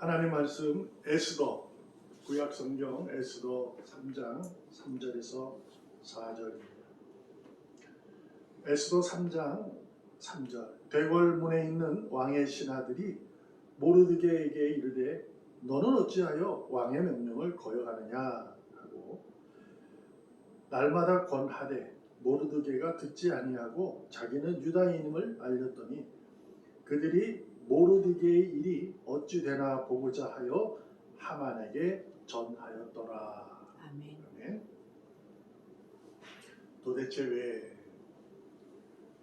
하나님 말씀 에스더 구약 성경 에스더 3장 3절에서 4절입니다. 에스더 3장 3절 대궐문에 있는 왕의 신하들이 모르드게에게 이르되 너는 어찌하여 왕의 명령을 거역하느냐 하고 날마다 권하되 모르드게가 듣지 아니하고 자기는 유다인임을 알렸더니 그들이 모르드게의 일이 어찌 되나 보고자 하여 하만에게 전하였더라. 아멘. 아멘. 도대체 왜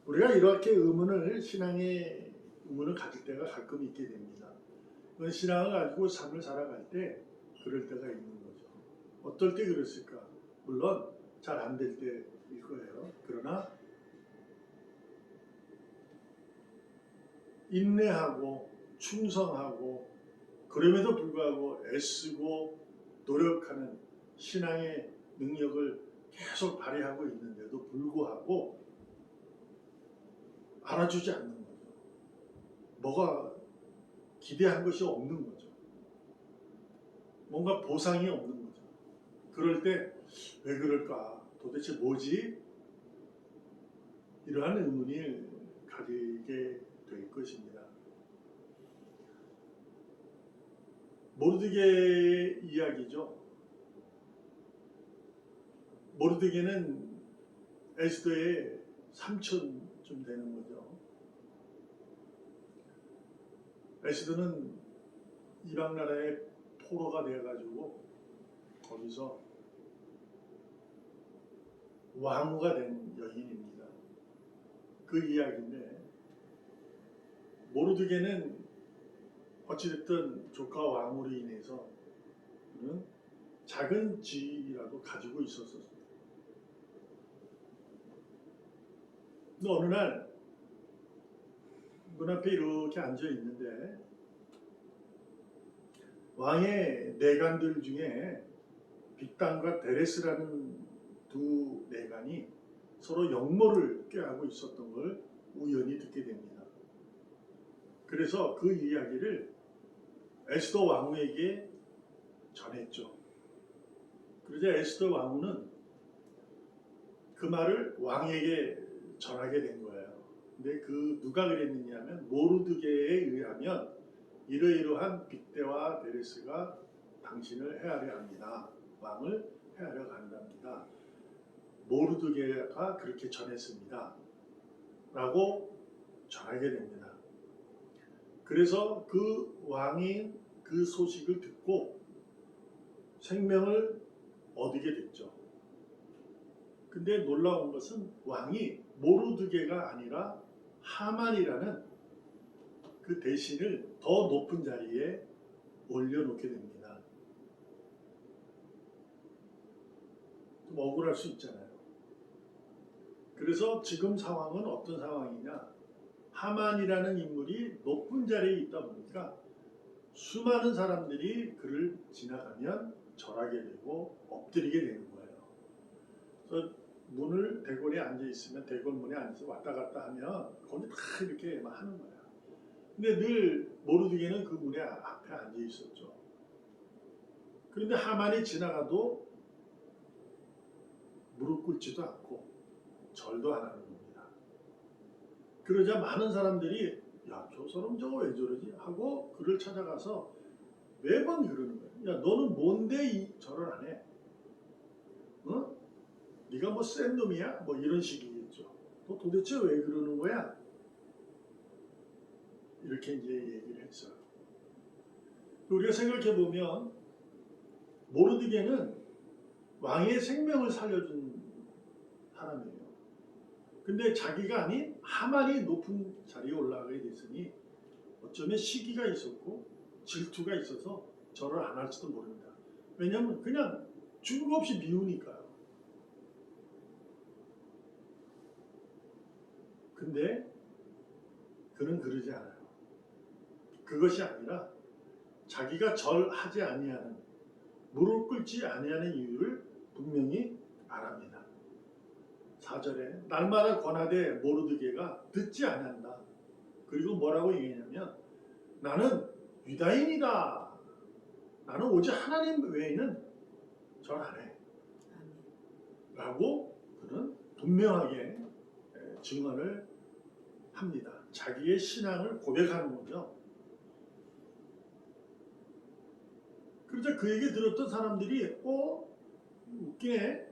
우리가 이렇게 신앙의 의문을 가질 때가 가끔 있게 됩니다. 그건 신앙을 가지고 삶을 살아갈 때 그럴 때가 있는 거죠. 어떨 때 그랬을까? 물론 잘 안 될 때일 거예요. 그러나 인내하고 충성하고 그럼에도 불구하고 애쓰고 노력하는 신앙의 능력을 계속 발휘하고 있는데도 불구하고 알아주지 않는 거죠. 뭐가 기대한 것이 없는 거죠. 뭔가 보상이 없는 거죠. 그럴 때 왜 그럴까? 도대체 뭐지? 이러한 의문을 가지게 될 것입니다. 모르드게 이야기죠. 모르드게는 에스더의 삼촌쯤 되는 거죠. 에스더는 이방 나라의 포로가 되어가지고 거기서 왕후가 된 여인입니다. 그 이야기인데 모르드게는 어찌됐든 조카 왕후로 인해서 그는 작은 지위라도 가지고 있었습니다. 근데 어느 날 문 앞에 이렇게 앉아 있는데 왕의 내관들 중에 빅단과 데레스라는 두 내관이 서로 역모를 꾀하고 있었던 걸 우연히 듣게 됩니다. 그래서 그 이야기를 에스더 왕후에게 전했죠. 그러자 에스더 왕후는 그 말을 왕에게 전하게 된 거예요. 근데 누가 그랬느냐 하면 모르드게에 의하면 이러이러한 빅대와 데레스가 당신을 해하려 합니다. 왕을 해하려 간답니다. 모르드게가 그렇게 전했습니다. 라고 전하게 됩니다. 그래서 그 왕이 그 소식을 듣고 생명을 얻게 됐죠. 근데 놀라운 것은 왕이 모르드게가 아니라 하만이라는 그 대신을 더 높은 자리에 올려놓게 됩니다. 좀 억울할 수 있잖아요. 그래서 지금 상황은 어떤 상황이냐? 하만이라는 인물이 높은 자리에 있다 보니까 수많은 사람들이 그를 지나가면 절하게 되고 엎드리게 되는 거예요. 그래서 문을 대궐에 앉아 있으면 대궐문에 앉아서 왔다 갔다 하면 거기 다 이렇게 막 하는 거예요. 근데 늘 모르드게는 그 문에 앞에 앉아 있었죠. 그런데 하만이 지나가도 무릎 꿇지도 않고 절도 안 하는 겁니다. 그러자 많은 사람들이 야, 저 사람 저거 왜 저러지? 하고 그를 찾아가서 매번 그러는 거예요. 야, 너는 뭔데 절을 안 해? 어? 네가 뭐 센 놈이야? 뭐 이런 식이겠죠. 너 도대체 왜 그러는 거야? 이렇게 이제 얘기를 했어요. 우리가 생각해 보면 모르드게는 왕의 생명을 살려준 사람이에요. 근데 자기가 아닌 하만이 높은 자리에 올라가게 됐으니 어쩌면 시기가 있었고 질투가 있어서 절을 안 할지도 모릅니다. 왜냐하면 그냥 준거 없이 미우니까요. 근데 그는 그러지 않아요. 그것이 아니라 자기가 절하지 아니하는, 무릎 꿇지 아니하는 이유를 분명히 말합니다. 4절에 날마다 권하되 모르드게가 듣지 아니한다. 그리고 뭐라고 얘기하냐면 나는 유다인이다 나는 오직 하나님 외에는 절 안 해. 라고 그는 분명하게 증언을 합니다. 자기의 신앙을 고백하는 거죠. 그러자 그 얘기 들었던 사람들이 웃기네.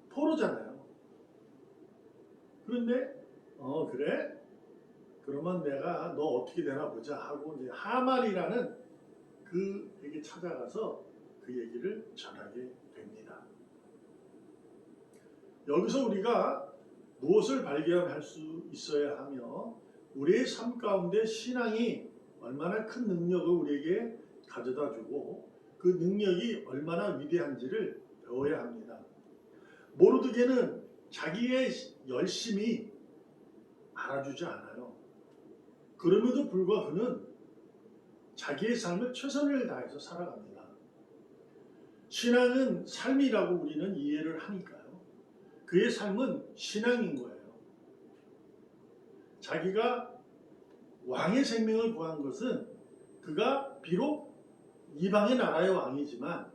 포로잖아요. 그런데 그래? 그러면 내가 너 어떻게 되나 보자 하고 이제 하만이라는 그에게 찾아가서 그 얘기를 전하게 됩니다. 여기서 우리가 무엇을 발견할 수 있어야 하며 우리의 삶 가운데 신앙이 얼마나 큰 능력을 우리에게 가져다주고 그 능력이 얼마나 위대한지를 배워야 합니다. 모르드게는 자기의 열심이 알아주지 않아요. 그럼에도 불구하고 그는 자기의 삶을 최선을 다해서 살아갑니다. 신앙은 삶이라고 우리는 이해를 하니까요. 그의 삶은 신앙인 거예요. 자기가 왕의 생명을 구한 것은 그가 비록 이방의 나라의 왕이지만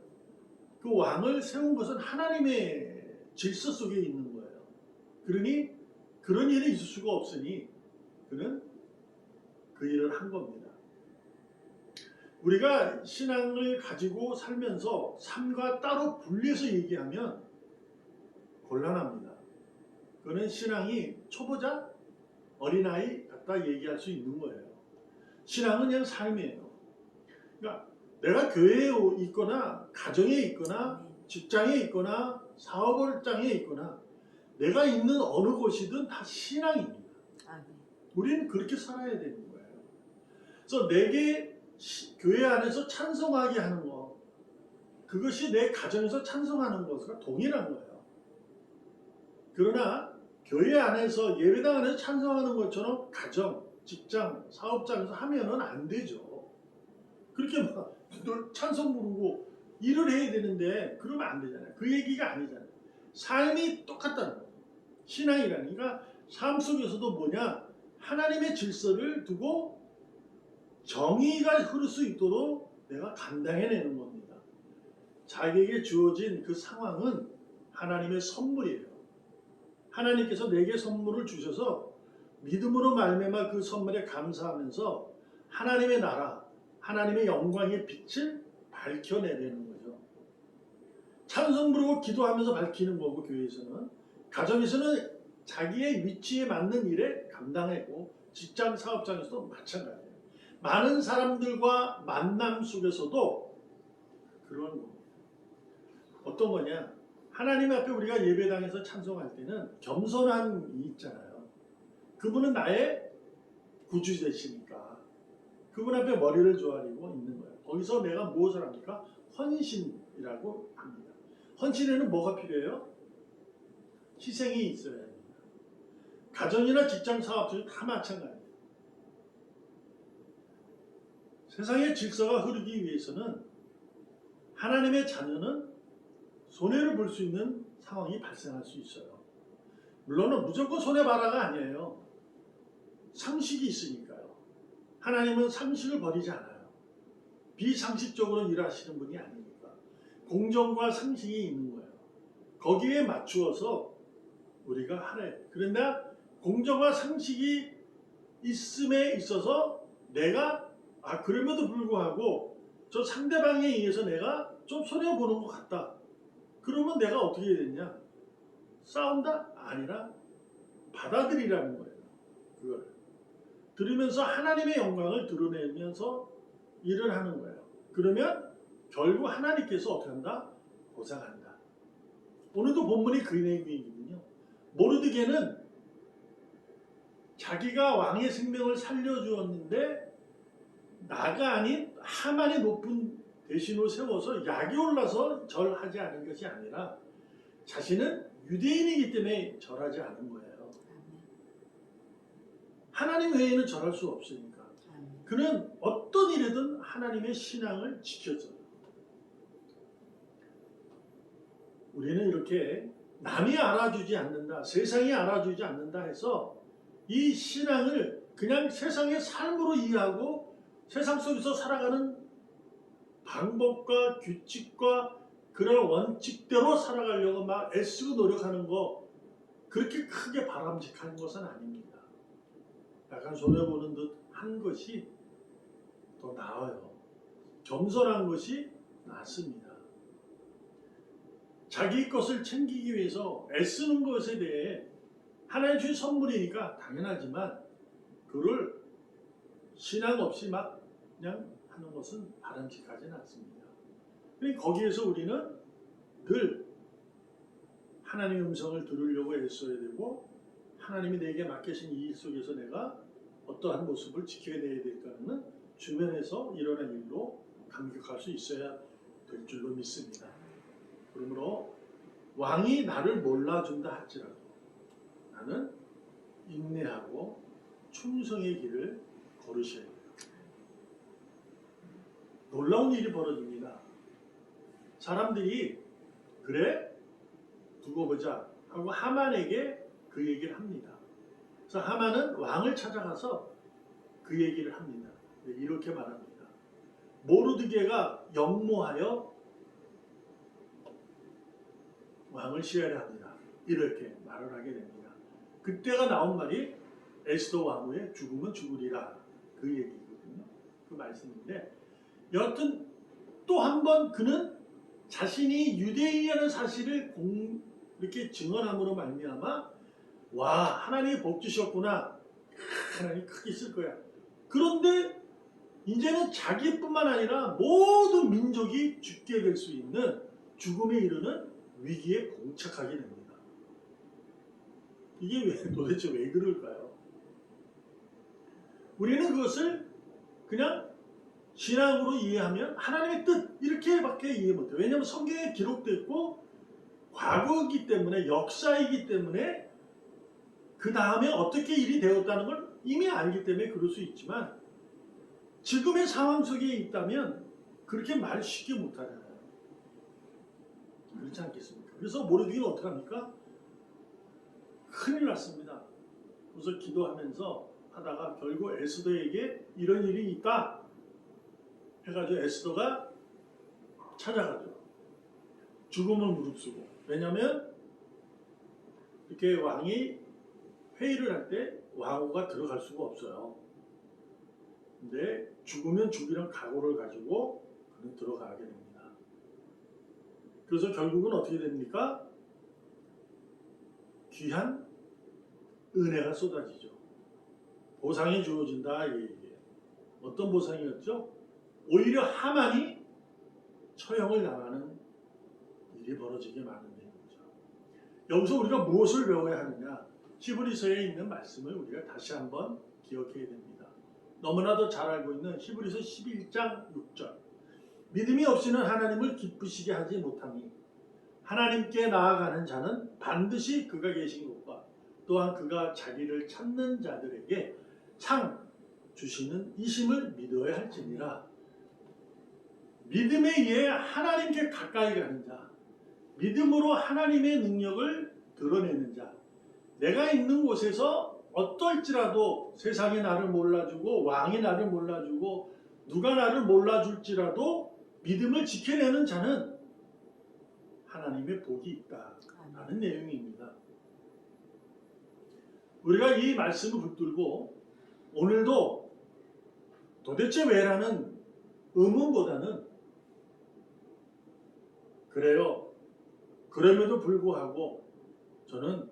그 왕을 세운 것은 하나님의 질서 속에 있는 거예요. 그러니 그런 일이 있을 수가 없으니 그는 그 일을 한 겁니다. 우리가 신앙을 가지고 살면서 삶과 따로 분리해서 얘기하면 곤란합니다. 그는 신앙이 초보자, 어린아이 갖다 얘기할 수 있는 거예요. 신앙은 그냥 삶이에요. 그러니까 내가 교회에 있거나 가정에 있거나 직장에 있거나 사업장에 있거나 내가 있는 어느 곳이든 다 신앙입니다. 우리는 그렇게 살아야 되는 거예요. 그래서 내게 교회 안에서 찬송하게 하는 것, 그것이 내 가정에서 찬송하는 것과 동일한 거예요. 그러나 교회 안에서 예배당 안에서 찬송하는 것처럼 가정, 직장, 사업장에서 하면은 안 되죠. 그렇게 막 찬송 부르고 일을 해야 되는데 그러면 안 되잖아요. 그 얘기가 아니잖아요. 삶이 똑같다는 거예요. 신앙이라니까 삶 속에서도 뭐냐? 하나님의 질서를 두고 정의가 흐를 수 있도록 내가 감당해내는 겁니다. 자기에게 주어진 그 상황은 하나님의 선물이에요. 하나님께서 내게 선물을 주셔서 믿음으로 말미암아 그 선물에 감사하면서 하나님의 나라, 하나님의 영광의 빛을 밝혀내려는 거죠. 찬송 부르고 기도하면서 밝히는 거고, 교회에서는. 가정에서는 자기의 위치에 맞는 일에 감당하고, 직장 사업장에서도 마찬가지예요. 많은 사람들과 만남 속에서도 그런 겁니다. 어떤 거냐? 하나님 앞에 우리가 예배당에서 찬송할 때는 겸손한 이 있잖아요. 그분은 나의 구주 되시니까 그분 앞에 머리를 조아리고 있는 거예요. 거기서 내가 무엇을 합니까? 헌신이라고 합니다. 헌신에는 뭐가 필요해요? 희생이 있어야 합니다. 가정이나 직장 사업들이 다 마찬가지예요. 세상의 질서가 흐르기 위해서는 하나님의 자녀는 손해를 볼 수 있는 상황이 발생할 수 있어요. 물론 무조건 손해봐라가 아니에요. 상식이 있으니까요. 하나님은 상식을 버리지 않아요. 비상식적으로 일하시는 분이 아니니까. 공정과 상식이 있는 거예요. 거기에 맞추어서 우리가 하래. 그런데 공정과 상식이 있음에 있어서 내가 그럼에도 불구하고 저 상대방에 의해서 내가 좀 손해보는 것 같다. 그러면 내가 어떻게 해야 되냐? 싸운다? 아니라 받아들이라는 거예요. 그걸 들으면서 하나님의 영광을 드러내면서 일을 하는 거예요. 그러면 결국 하나님께서 어떻게 한다? 보상한다. 오늘도 본문이 그 내용이거든요. 모르드게는 자기가 왕의 생명을 살려주었는데 나가 아닌 하만이 높은 대신으로 세워서 약이 올라서 절하지 않은 것이 아니라 자신은 유대인이기 때문에 절하지 않은 거예요. 하나님 외에는 절할 수 없으니까. 그는 어떤 일이든 하나님의 신앙을 지켰어요. 우리는 이렇게 남이 알아주지 않는다, 세상이 알아주지 않는다 해서 이 신앙을 그냥 세상의 삶으로 이해하고 세상 속에서 살아가는 방법과 규칙과 그런 원칙대로 살아가려고 막 애쓰고 노력하는 거 그렇게 크게 바람직한 것은 아닙니다. 약간 손해보는 듯 한 것이 더 나아요. 겸손한 것이 낫습니다. 자기 것을 챙기기 위해서 애쓰는 것에 대해 하나님 주신 선물이니까 당연하지만 그를 신앙 없이 막 그냥 하는 것은 바람직하지 않습니다. 거기에서 우리는 늘 하나님의 음성을 들으려고 애써야 되고 하나님이 내게 맡기신 이 일 속에서 내가 어떠한 모습을 지켜내야 될까는 주변에서 일어난 일로 감격할 수 있어야 될 줄로 믿습니다. 그러므로 왕이 나를 몰라준다 할지라도 나는 인내하고 충성의 길을 걸으셔야 돼요. 놀라운 일이 벌어집니다. 사람들이 그래? 두고 보자 하고 하만에게 그 얘기를 합니다. 그래서 하만은 왕을 찾아가서 그 얘기를 합니다. 이렇게 말합니다. 모르드게가 역모하여 왕을 시해야 합니다. 이렇게 말을 하게 됩니다. 그때가 나온 말이 에스더 왕후의 죽음은 죽으리라 그 얘기거든요. 그 말씀인데 여하튼 또 한 번 그는 자신이 유대인이라는 사실을 이렇게 증언함으로 말미암아 와 하나님이 복 주셨구나. 하나님 크게 쓸 거야. 그런데 이제는 자기뿐만 아니라 모든 민족이 죽게 될 수 있는 죽음에 이르는 위기에 봉착하게 됩니다. 이게 도대체 왜 그럴까요? 우리는 그것을 그냥 신앙으로 이해하면 하나님의 뜻 이렇게밖에 이해 못해요. 왜냐하면 성경에 기록됐고 과거이기 때문에 역사이기 때문에 그 다음에 어떻게 일이 되었다는 걸 이미 알기 때문에 그럴 수 있지만 지금의 상황 속에 있다면 그렇게 말 쉽게 못하잖아요. 그렇지 않겠습니까? 그래서 모르드게는 어떻게 합니까? 큰일 났습니다. 그래서 기도하면서 하다가 결국 에스더에게 이런 일이 있다 해가지고 에스더가 찾아가죠. 죽음을 무릅쓰고. 왜냐하면 이렇게 왕이 회의를 할 때 왕후가 들어갈 수가 없어요. 근데 죽으면 죽이란 각오를 가지고 그는 들어가게 됩니다. 그래서 결국은 어떻게 됩니까? 귀한 은혜가 쏟아지죠. 보상이 주어진다 이 얘기예요. 어떤 보상이었죠? 오히려 하만이 처형을 당하는 일이 벌어지게 마련된 거죠. 여기서 우리가 무엇을 배워야 하느냐? 히브리서에 있는 말씀을 우리가 다시 한번 기억해야 됩니다. 너무나도 잘 알고 있는 히브리서 11장 6절. 믿음이 없이는 하나님을 기쁘시게 하지 못하니 하나님께 나아가는 자는 반드시 그가 계신 곳과 또한 그가 자기를 찾는 자들에게 상 주시는 이심을 믿어야 할지니라. 믿음에 의해 하나님께 가까이 가는 자, 믿음으로 하나님의 능력을 드러내는 자, 내가 있는 곳에서 어떨지라도 세상이 나를 몰라주고 왕이 나를 몰라주고 누가 나를 몰라줄지라도 믿음을 지켜내는 자는 하나님의 복이 있다라는 내용입니다. 우리가 이 말씀을 붙들고 오늘도 도대체 왜라는 의문보다는 그래요. 그럼에도 불구하고 저는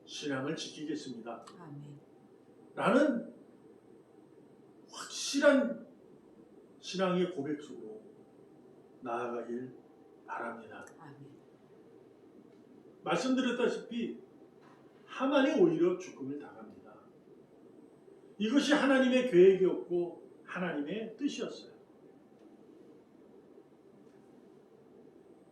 신앙을 지키겠습니다. 아멘. 라는 확실한 신앙의 고백 속으로 나아가길 바랍니다. 아멘. 말씀드렸다시피 하만이 오히려 죽음을 당합니다. 이것이 하나님의 계획이었고 하나님의 뜻이었어요.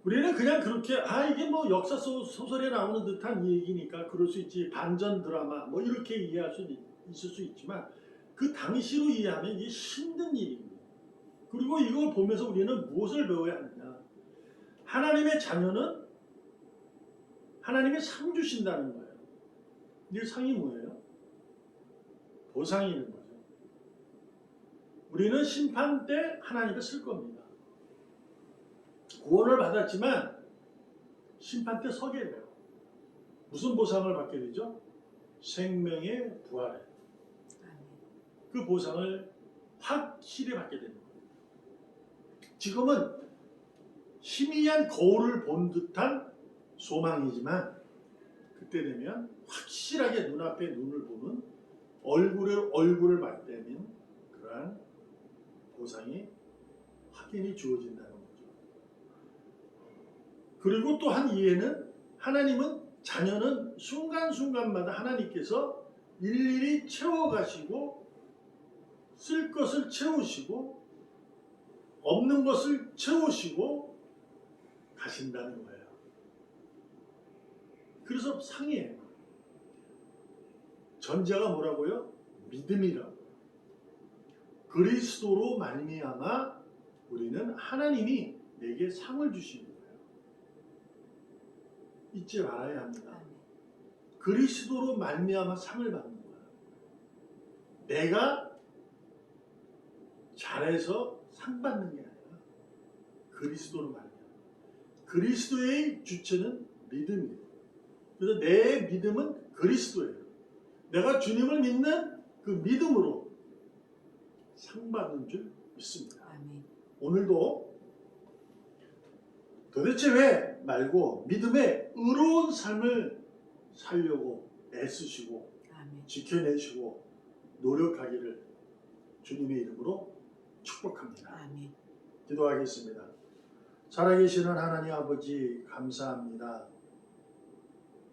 우리는 그냥 그렇게 이게 뭐 역사 소설에 나오는 듯한 얘기니까 그럴 수 있지, 반전 드라마 뭐 이렇게 이해할 수 있을 수 있지만 그 당시로 이해하면 이게 힘든 일입니다. 그리고 이걸 보면서 우리는 무엇을 배워야 하느냐? 하나님의 자녀는 하나님의 상 주신다는 거예요. 이 상이 뭐예요? 보상이 있는 거죠. 우리는 심판 때 하나님께 쓸 겁니다. 구원을 받았지만 심판 때 서게 돼요. 무슨 보상을 받게 되죠? 생명의 부활을. 그 보상을 확실히 받게 되는 거예요. 지금은 희미한 거울을 본 듯한 소망이지만 그때 되면 확실하게 눈앞에 눈을 보는 얼굴을 맞대는 그러한 보상이 확인이 주어진다는 거죠. 그리고 또 한 이해는 하나님은 자녀는 순간순간마다 하나님께서 일일이 채워가시고 쓸 것을 채우시고 없는 것을 채우시고 가신다는 거예요. 그래서 상이에요. 전제가 뭐라고요? 믿음이라고. 그리스도로 말미암아 우리는 하나님이 내게 상을 주시는 거예요. 잊지 말아야 합니다. 그리스도로 말미암아 상을 받는 거예요. 내가 잘해서 상 받는 게 아니라 그리스도로 말미암아. 그리스도의 주체는 믿음이에요. 그래서 내 믿음은 그리스도예요. 내가 주님을 믿는 그 믿음으로 상 받는 줄 믿습니다. 아멘. 오늘도 도대체 왜 말고 믿음의 의로운 삶을 살려고 애쓰시고 아멘. 지켜내시고 노력하기를 주님의 이름으로 축복합니다. 아멘. 기도하겠습니다. 살아계시는 하나님 아버지 감사합니다.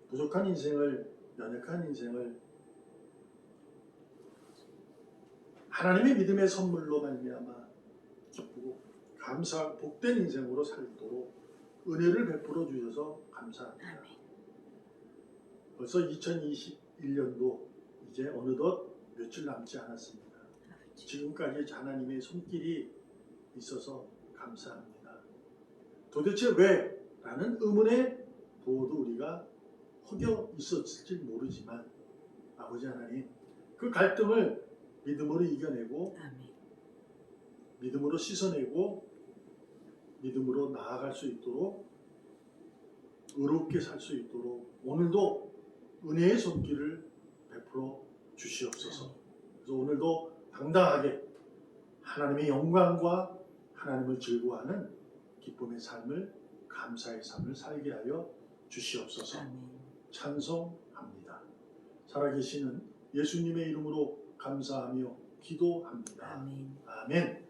부족한 인생을, 연약한 인생을 하나님의 믿음의 선물로 말미암아 기쁘고 감사 복된 인생으로 살도록 은혜를 베풀어 주셔서 감사합니다. 아멘. 벌써 2021년도 이제 어느덧 며칠 남지 않았습니다. 아버지. 지금까지 하나님의 손길이 있어서 감사합니다. 도대체 왜? 라는 의문에 부어도 우리가 허겨 있었을지 모르지만 아버지 하나님 그 갈등을 믿음으로 이겨내고 아멘. 믿음으로 씻어내고 믿음으로 나아갈 수 있도록 의롭게 살 수 있도록 오늘도 은혜의 손길을 베풀어 주시옵소서. 그래서 오늘도 당당하게 하나님의 영광과 하나님을 즐거워하는 기쁨의 삶을 감사의 삶을 살게 하여 주시옵소서. 아멘. 찬송합니다. 살아계시는 예수님의 이름으로 감사하며 기도합니다. 아멘. 아멘.